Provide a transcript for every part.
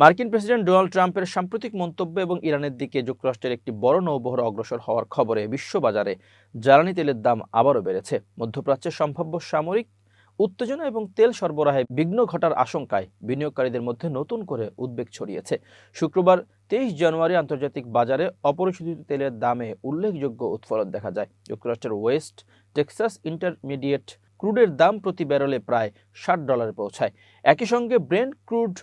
মার্কিন president Donald ট্রাম্পের সাম্প্রতিক মন্তব্য এবং ইরানের দিকে যুক্তরাষ্ট্রের একটি বড় নৌবহর অগ্রসর হওয়ার খবরে বিশ্ববাজারে জ্বালানি তেলের দাম আবারও বেড়েছে। মধ্যপ্রাচ্যের সম্ভাব্য সামরিক উত্তেজনা এবং তেল সরবরাহে বিঘ্ন ঘটার আশঙ্কায় বিনিয়োগকারীদের মধ্যে নতুন করে উদ্বেগ ছড়িয়েছে। শুক্রবার 23 জানুয়ারি আন্তর্জাতিক বাজারে অপরিশোধিত তেলের দামে উল্লেখযোগ্য উৎফলন দেখা যায়। যুক্তরাষ্ট্রের ওয়েস্ট টেক্সাস ইন্টারমিডিয়েট ক্রুডের দাম প্রতি ব্যারেলে প্রায় $60 পৌঁছায়। একই সঙ্গে ব্রেন্ট ক্রুড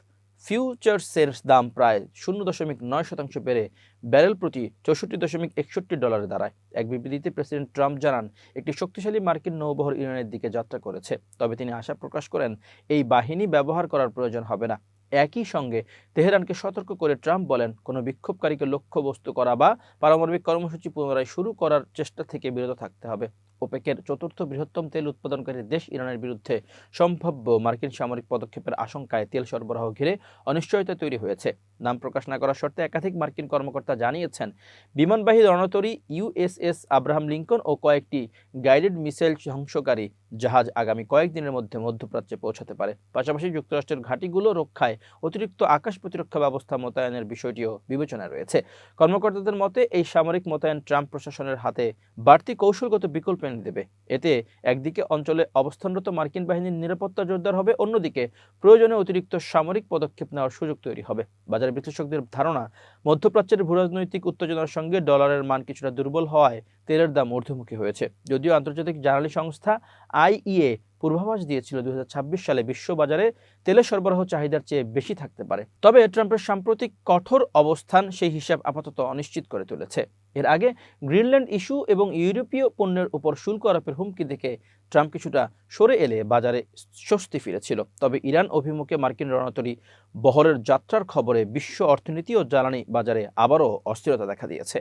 ফিউচার্সের দাম প্রায় 0.9% বেড়ে ব্যারেল প্রতি $64.61 দাঁড়ায়। এক বিবৃতিতে প্রেসিডেন্ট ট্রাম্প জানান, একটি শক্তিশালী মার্কিন নৌবহর ইরানের দিকে যাত্রা করেছে, তবে তিনি আশা প্রকাশ করেন এই বাহিনী ব্যবহার করার প্রয়োজন হবে না। একই সঙ্গে তেহরানকে সতর্ক করে ট্রাম্প বলেন, কোনো বিক্ষোভকারীকে লক্ষ্যবস্তু করা বা পারমাণবিক কর্মসূচি পুনরায় শুরু করার চেষ্টা থেকে বিরত থাকতে হবে। ওপেকের চতুর্থ বৃহত্তম তেল উৎপাদনকারী দেশ ইরানের বিরুদ্ধে সম্ভাব্য মার্কিন সামরিক পদক্ষেপের আশঙ্কায় তেল সরবরাহ ঘিরে অনিশ্চয়তা তৈরি হয়েছে। নাম প্রকাশ না করার শর্তে একাধিক মার্কিন কর্মকর্তা জানিয়েছেন, বিমানবাহী রণতরী ইউএসএস আব্রাহাম লিঙ্কন ও কয়েকটি গাইডেড মিসাইল ধ্বংসকারী জাহাজ আগামী কয়েকদিনের মধ্যে মধ্যপ্রাচ্যে পৌঁছাতে পারে। পাশাপাশি যুক্তরাষ্ট্রের ঘাঁটিগুলো রক্ষায় অতিরিক্ত আকাশ প্রতিরক্ষা ব্যবস্থা মোতায়েনের বিষয়টিও বিবেচনায় রয়েছে। কর্মকর্তাদের মতে এই সামরিক মোতায়েন ট্রাম্প প্রশাসনের হাতে বাড়তি কৌশলগত বিকল্প এনে দেবে। এতে একদিকে অঞ্চলে অবস্থানরত মার্কিন বাহিনীর নিরাপত্তা জোরদার হবে, অন্যদিকে প্রয়োজনে অতিরিক্ত সামরিক পদক্ষেপ নেওয়ার সুযোগ তৈরি হবে। বাজার বিশ্লেষকদের ধারণা, মধ্যপ্রাচ্যের ভূরাজনৈতিক উত্তেজনার সঙ্গে ডলারের মান কিছুটা দুর্বল হওয়ায় তেলের দাম ঊর্ধ্বমুখী হয়েছে। যদিও আন্তর্জাতিক জ্বালানি সংস্থা আইইএ পূর্বাভাস দিয়েছিল 2026 সালে বিশ্ববাজারে তেলের সরবরাহ চাহিদার চেয়ে বেশি থাকতে পারে। তবে ট্রাম্পের সাম্প্রতিক কঠোর অবস্থান সেই হিসাব আপাতত অনিশ্চিত করে তুলেছে। এর আগে গ্রিনল্যান্ড ইস্যু এবং ইউরোপীয় পণ্যের উপর শুল্ক আরোপের হুমকি দেখে ট্রাম্প কিছুটা সরে এলে বাজারে স্বস্তি ফিরেছিল। তবে ইরান অভিমুখে মার্কিন রণতরী বহরের যাত্রার খবরে বিশ্ব অর্থনীতি ও জ্বালানি বাজারে আবারও অস্থিরতা দেখা দিয়েছে।